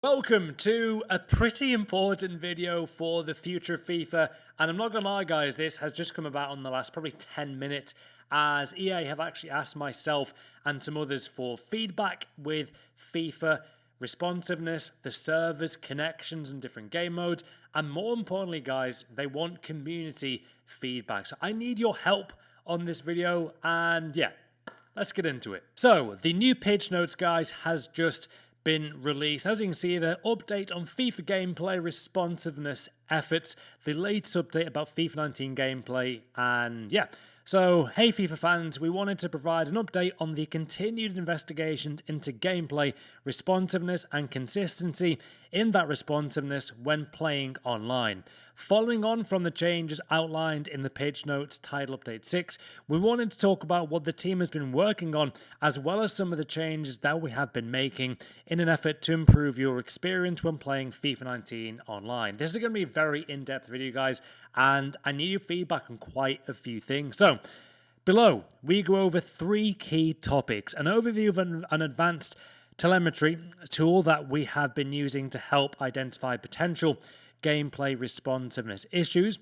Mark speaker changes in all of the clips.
Speaker 1: Welcome to a pretty important video for the future of FIFA, and I'm not gonna lie guys, this has just come about in the last probably 10 minutes as EA have actually asked myself and some others for feedback with FIFA responsiveness, the servers, connections and different game modes, and more importantly guys, they want community feedback. So I need your help on this video, and yeah, let's get into it. So the new pitch notes guys has just been released. As you can see, the update on FIFA gameplay responsiveness efforts, the latest update about FIFA 19 gameplay, and yeah. So, hey FIFA fans, we wanted to provide an update on the continued investigations into gameplay responsiveness and consistency in that responsiveness when playing online. Following on from the changes outlined in the pitch notes title update 6, we wanted to talk about what the team has been working on, as well as some of the changes that we have been making in an effort to improve your experience when playing FIFA 19 online. This is going to be a very in-depth video, guys, and I need your feedback on quite a few things. So, below, we go over 3 key topics: an overview of an advanced telemetry tool that we have been using to help identify potential gameplay responsiveness issues,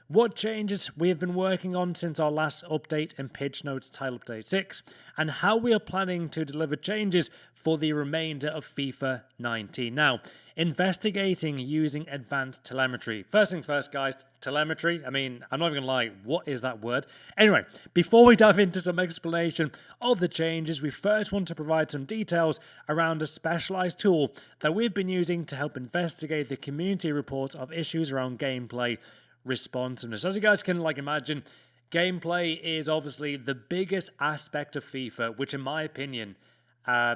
Speaker 1: what changes we have been working on since our last update in pitch notes title update 6, and how we are planning to deliver changes for the remainder of FIFA 19. Now, investigating using advanced telemetry. First things first, guys, telemetry. I mean, I'm not even gonna lie, what is that word? Anyway, before we dive into some explanation of the changes, we first want to provide some details around a specialized tool that we've been using to help investigate the community reports of issues around gameplay responsiveness. As you guys can imagine, gameplay is obviously the biggest aspect of FIFA, which in my opinion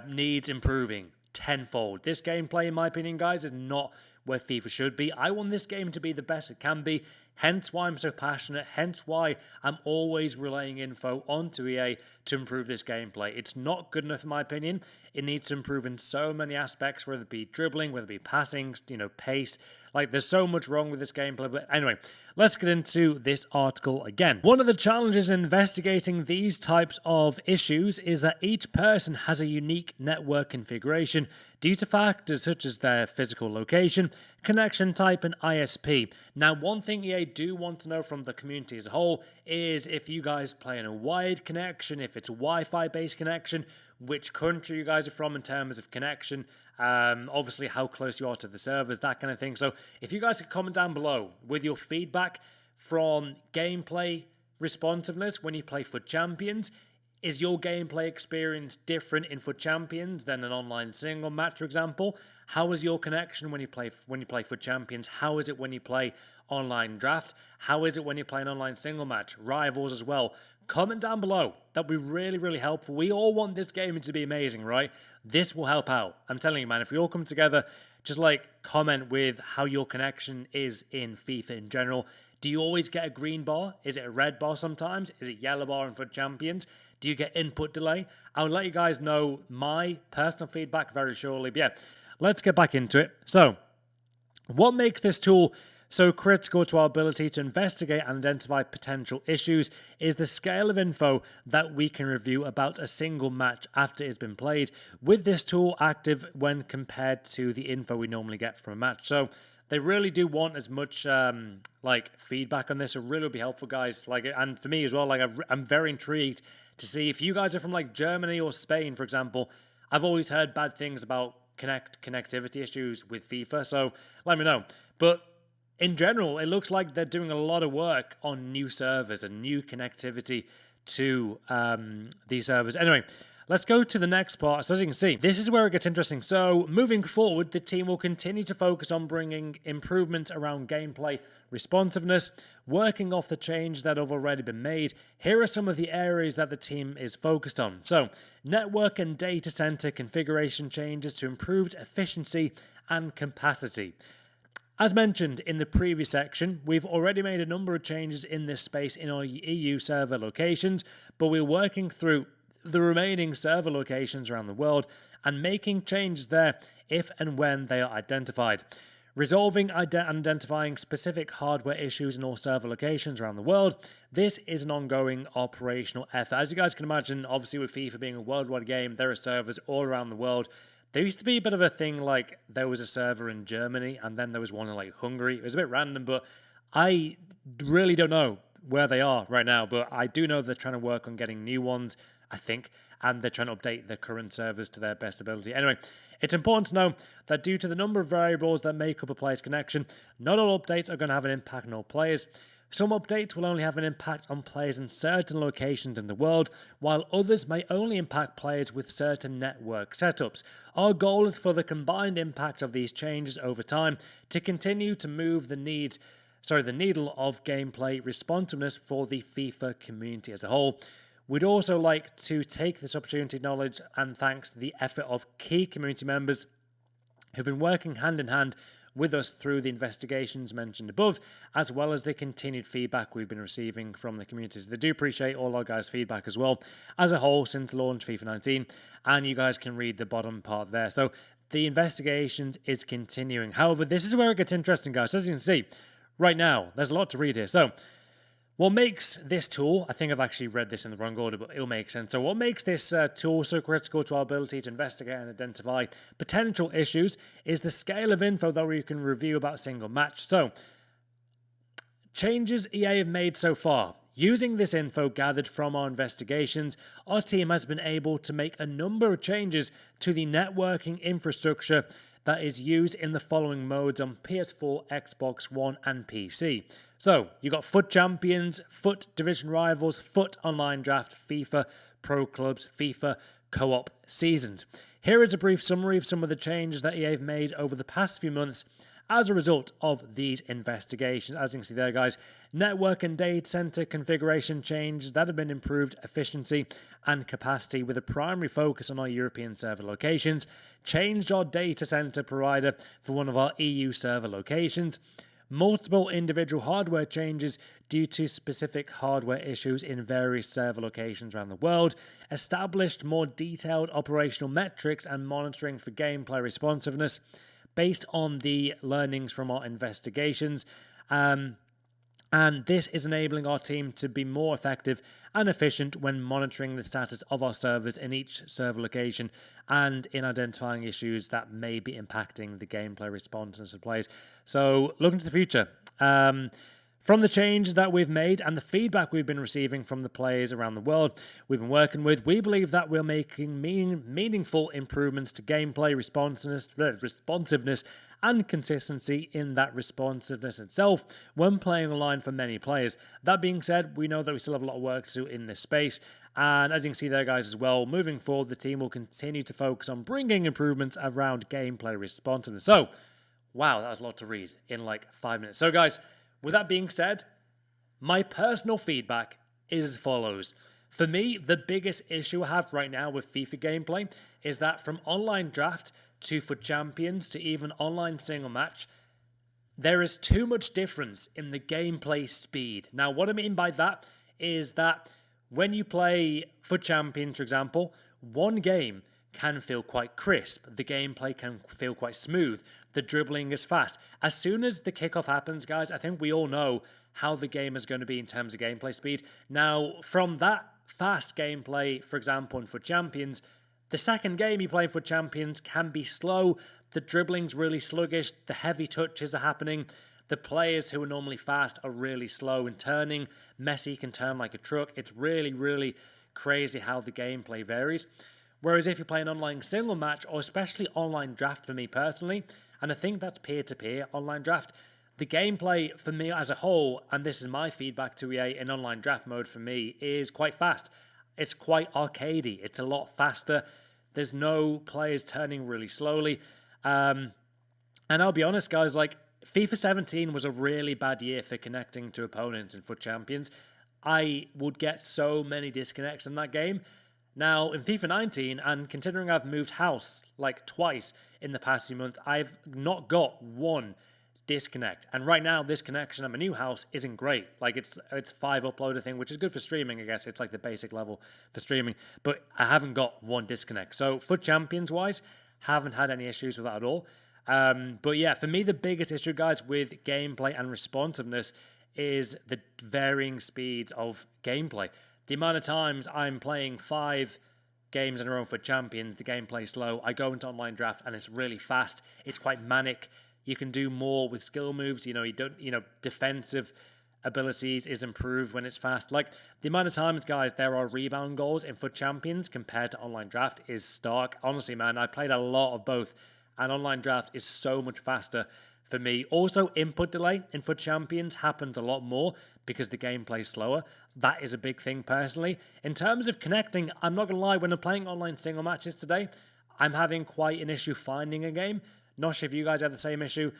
Speaker 1: needs improving tenfold. This gameplay, in my opinion, guys, is not where FIFA should be. I want this game to be the best it can be, hence why I'm so passionate, hence why I'm always relaying info onto EA to improve this gameplay. It's not good enough in my opinion. It needs to improve in so many aspects, whether it be dribbling, whether it be passing, pace. There's so much wrong with this gameplay. But anyway, let's get into this article again. One of the challenges in investigating these types of issues is that each person has a unique network configuration due to factors such as their physical location, connection type, and ISP. Now, one thing EA do want to know from the community as a whole is if you guys play in a wired connection, if it's a Wi-Fi based connection, which country you guys are from in terms of connection, obviously how close you are to the servers, that kind of thing. So if you guys could comment down below with your feedback from gameplay responsiveness when you play FUT Champions. Is your gameplay experience different in FUT Champions than an online single match, for example? How is your connection when you play FUT Champions? How is it when you play online draft? How is it when you play an online single match? Rivals as well. Comment down below. That'd be really, really helpful. We all want this game to be amazing, right? This will help out. I'm telling you, man, if we all come together, just comment with how your connection is in FIFA in general. Do you always get a green bar? Is it a red bar sometimes? Is it yellow bar in FUT Champions? Do you get input delay? I'll let you guys know my personal feedback very shortly. But yeah, let's get back into it. So, what makes this tool so critical to our ability to investigate and identify potential issues is the scale of info that we can review about a single match after it's been played, with this tool active when compared to the info we normally get from a match. So they really do want as much feedback on this. It really would be helpful, guys. And for me as well, I'm very intrigued to see if you guys are from Germany or Spain, for example. I've always heard bad things about connectivity issues with FIFA, so let me know. But in general, it looks like they're doing a lot of work on new servers and new connectivity to these servers. Anyway, let's go to the next part. So as you can see, this is where it gets interesting. So moving forward, the team will continue to focus on bringing improvement around gameplay responsiveness, working off the change that have already been made. Here are some of the areas that the team is focused on. So network and data center configuration changes to improved efficiency and capacity. As mentioned in the previous section, we've already made a number of changes in this space in our EU server locations, but we're working through the remaining server locations around the world and making changes there if and when they are identified. Resolving and identifying specific hardware issues in all server locations around the world. This is an ongoing operational effort. As you guys can imagine, obviously with FIFA being a worldwide game, there are servers all around the world There used to be a bit of a thing like there was a server in Germany and then there was one in like Hungary. It was a bit random, but I really don't know where they are right now. But I do know they're trying to work on getting new ones, I think, and they're trying to update the current servers to their best ability. Anyway, it's important to know that due to the number of variables that make up a player's connection, not all updates are going to have an impact on all players. Some updates will only have an impact on players in certain locations in the world, while others may only impact players with certain network setups. Our goal is for the combined impact of these changes over time to continue to move the needle of gameplay responsiveness for the FIFA community as a whole. We'd also like to take this opportunity to acknowledge and thanks the effort of key community members who've been working hand in hand with us through the investigations mentioned above, as well as the continued feedback we've been receiving from the communities. They do appreciate all our guys' feedback as well, as a whole, since launch FIFA 19, and you guys can read the bottom part there. So the investigations is continuing. However, this is where it gets interesting, guys. As you can see, right now, there's a lot to read here. So what makes this tool, I think I've actually read this in the wrong order, but it'll make sense. So what makes this tool so critical to our ability to investigate and identify potential issues is the scale of info that we can review about a single match. So, changes EA have made so far. Using this info gathered from our investigations, our team has been able to make a number of changes to the networking infrastructure that is used in the following modes on PS4, Xbox One, and PC. So, you got FUT Champions, FUT Division Rivals, FUT Online Draft, FIFA, Pro Clubs, FIFA, Co-op Seasons. Here is a brief summary of some of the changes that EA have made over the past few months as a result of these investigations. As you can see there, guys, network and data center configuration changes that have been improved efficiency and capacity with a primary focus on our European server locations, changed our data center provider for one of our EU server locations, multiple individual hardware changes due to specific hardware issues in various server locations around the world, established more detailed operational metrics and monitoring for gameplay responsiveness based on the learnings from our investigations. And this is enabling our team to be more effective and efficient when monitoring the status of our servers in each server location and in identifying issues that may be impacting the gameplay responsiveness of players. So, looking to the future. From the changes that we've made and the feedback we've been receiving from the players around the world we've been working with, we believe that we're making meaningful improvements to gameplay responsiveness and consistency in that responsiveness itself when playing online for many players. That being said, we know that we still have a lot of work to do in this space, and as you can see there, guys, as well, moving forward, the team will continue to focus on bringing improvements around gameplay responsiveness. So, wow, that was a lot to read in like 5 minutes. So, guys, with that being said, my personal feedback is as follows. For me, the biggest issue I have right now with FIFA gameplay is that from online draft to FUT Champions to even online single match, there is too much difference in the gameplay speed. Now, what I mean by that is that when you play FUT Champions, for example, one game can feel quite crisp. The gameplay can feel quite smooth. The dribbling is fast. As soon as the kickoff happens, guys, I think we all know how the game is going to be in terms of gameplay speed. Now, from that fast gameplay, for example, in FUT Champions, the second game you play for Champions can be slow. The dribbling's really sluggish. The heavy touches are happening. The players who are normally fast are really slow in turning. Messi can turn like a truck. It's really, really crazy how the gameplay varies. Whereas if you play an online single match, or especially online draft for me personally, and I think that's peer-to-peer online draft, the gameplay for me as a whole, and this is my feedback to EA in online draft mode for me, is quite fast. It's quite arcadey. It's a lot faster. There's no players turning really slowly. And I'll be honest, guys, like FIFA 17 was a really bad year for connecting to opponents in FUT Champions. I would get so many disconnects in that game. Now, in FIFA 19, and considering I've moved house like twice in the past few months, I've not got one disconnect. And right now, this connection at my new house isn't great. Like, it's 5 uploader thing, which is good for streaming, I guess. It's like the basic level for streaming. But I haven't got one disconnect. So, FUT Champions-wise, haven't had any issues with that at all. But yeah, for me, the biggest issue, guys, with gameplay and responsiveness is the varying speed of gameplay. The amount of times I'm playing 5 games in a row for champions, the gameplay slow. I go into online draft and it's really fast. It's quite manic. You can do more with skill moves. You don't, defensive abilities is improved when it's fast. Like, the amount of times, guys, there are rebound goals in FUT Champions compared to online draft is stark. Honestly, man, I played a lot of both, and online draft is so much faster for me. Also, input delay in FUT Champions happens a lot more because the gameplay is slower. That is a big thing personally. In terms of connecting, I'm not going to lie, when I'm playing online single matches today, I'm having quite an issue finding a game. Not sure if you guys have the same issue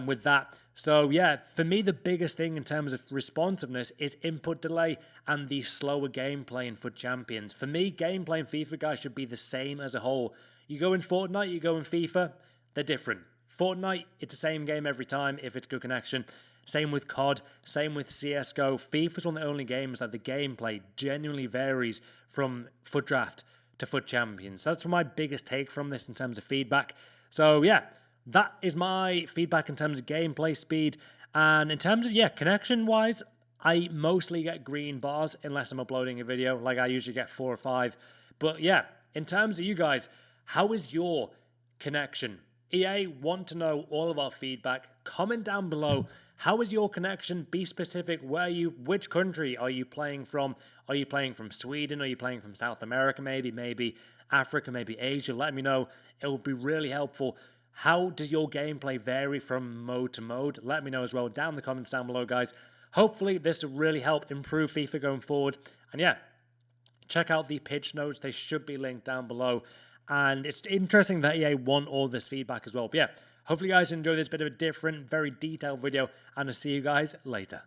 Speaker 1: with that. So yeah, for me, the biggest thing in terms of responsiveness is input delay and the slower gameplay in FUT Champions. For me, gameplay in FIFA, guys, should be the same as a whole. You go in Fortnite, you go in FIFA, they're different. Fortnite, it's the same game every time if it's good connection. Same with COD, same with CSGO. FIFA's one of the only games that the gameplay genuinely varies from FUT Draft to FUT Champions. That's my biggest take from this in terms of feedback. So yeah, that is my feedback in terms of gameplay speed. And in terms of, connection-wise, I mostly get green bars unless I'm uploading a video. Like, I usually get 4 or 5. But yeah, in terms of you guys, how is your connection? EA want to know all of our feedback. Comment down below. How is your connection? Be specific. Which country are you playing from? Are you playing from Sweden? Are you playing from South America? Maybe Africa, maybe Asia. Let me know. It will be really helpful. How does your gameplay vary from mode to mode? Let me know as well down in the comments down below, guys. Hopefully this will really help improve FIFA going forward. And yeah, check out the pitch notes. They should be linked down below. And it's interesting that EA want all this feedback as well. But yeah, hopefully you guys enjoy this bit of a different, very detailed video. And I'll see you guys later.